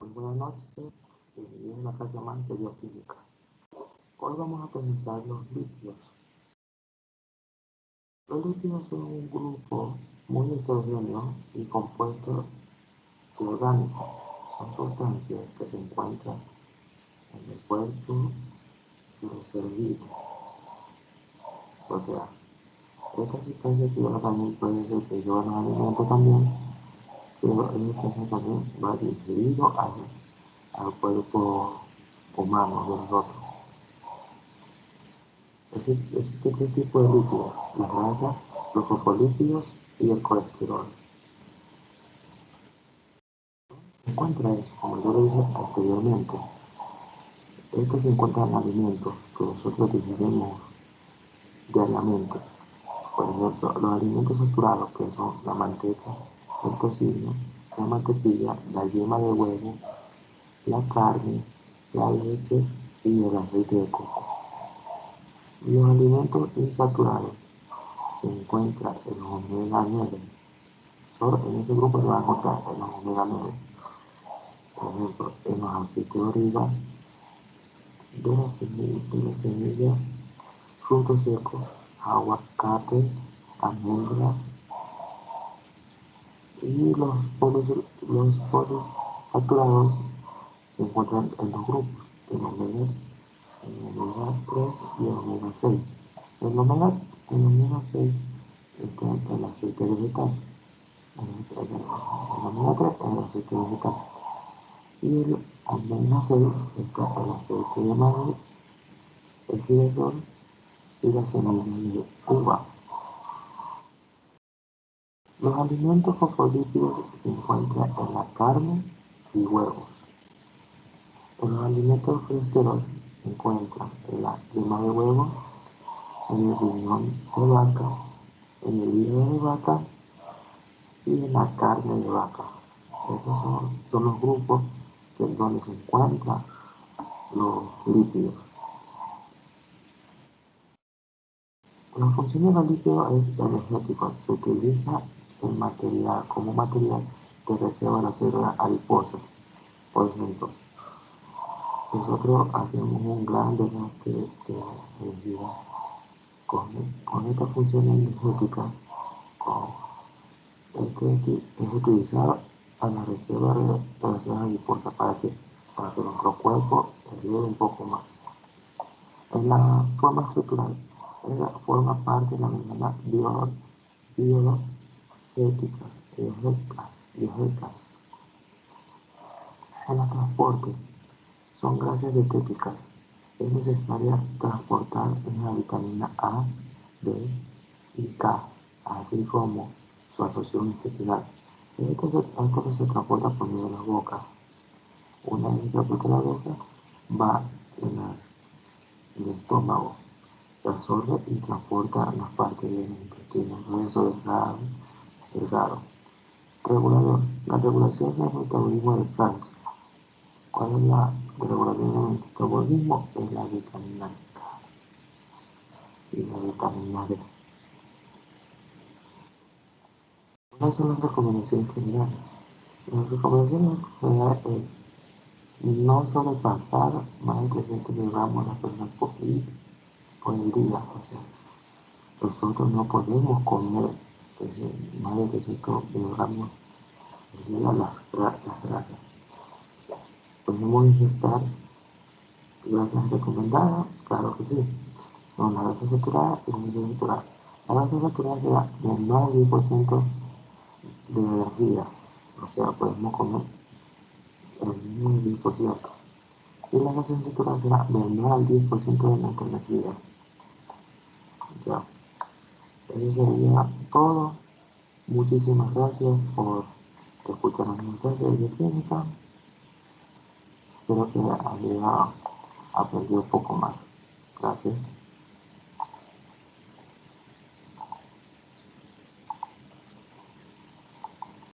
Muy buenas noches, bienvenidos a una clase más de bioquímica. Hoy vamos a presentar los lípidos. Los lípidos son un grupo muy heterogéneo y compuesto de orgánicos. Son sustancias que se encuentran en el cuerpo de los seres vivos. O sea, estas sustancias que llevan también puede ser que llevan los alimentos también, pero esta sustancia también va dirigido al cuerpo humano de nosotros. Existen tres tipos de lípidos: las grasas, los fosfolípidos y el colesterol. Se encuentra eso, como yo lo dije anteriormente, estos se encuentran en alimentos que nosotros digerimos diariamente. Por ejemplo, los alimentos saturados, que son la manteca, el tocino, la mantequilla, la yema de huevo, la carne, la leche y el aceite de coco. Los alimentos insaturados se encuentran en los omega 9. Solo en ese grupo se va a encontrar en los omega 9. Por ejemplo, en los aceites de oliva, de la semilla, frutos secos, aguacate, almendras y los poliinsaturados se encuentran en dos grupos, el omega 3 y el omega 6. El omega 6 está en el aceite vegetal, el omega 3 en el aceite vegetal y el omega 6 está en el aceite de maíz, el girasol y las semillas de uva. Los alimentos fosfolípidos se encuentran en la carne y huevos. En los alimentos de colesterol se encuentran en la yema de huevo, en el riñón de vaca, en el hígado de vaca y en la carne de vaca. Esos son los grupos donde se encuentran los lípidos. La función de los lípidos es energética. Se utiliza como material de reserva de las células adiposas. Por ejemplo, nosotros hacemos un gran desgaste de energía con esta función energética. Es utilizar a la reserva de las células adiposas para que nuestro cuerpo ayude un poco más. En la forma estructural, ella forma parte de la membrana biogénica. En el transporte, son grasas dietéticas. Es necesaria transportar una vitamina A, B y K, así como su asociación intestinal. Esto se transporta por medio de la boca. Una vez que transporta la boca, va en el estómago, se absorbe y transporta las partes del intestino grueso, delgado. Regulador. La regulación del metabolismo del calcio. ¿Cuál es la regulación del metabolismo? Es la vitamina K y la vitamina D. ¿Cuáles son las recomendaciones generales? Las recomendaciones generales es no sobrepasar más de 300 miligramos de la persona por el día. O sea, nosotros no podemos comer más de 300 miligramos por día las grasas. ¿Podemos ingestar grasas recomendadas? Claro que sí. Son la grasa saturada y la grasa saturada. La grasa saturada da del 9 al 10% de energía. O sea, podemos comer el 10%. Y la grasa saturada será del 9 al 10% de nuestra energía. Ya. Eso sería todo. Muchísimas gracias por escuchar mi clase de bioquímica. Espero que haya aprendido un poco más. Gracias.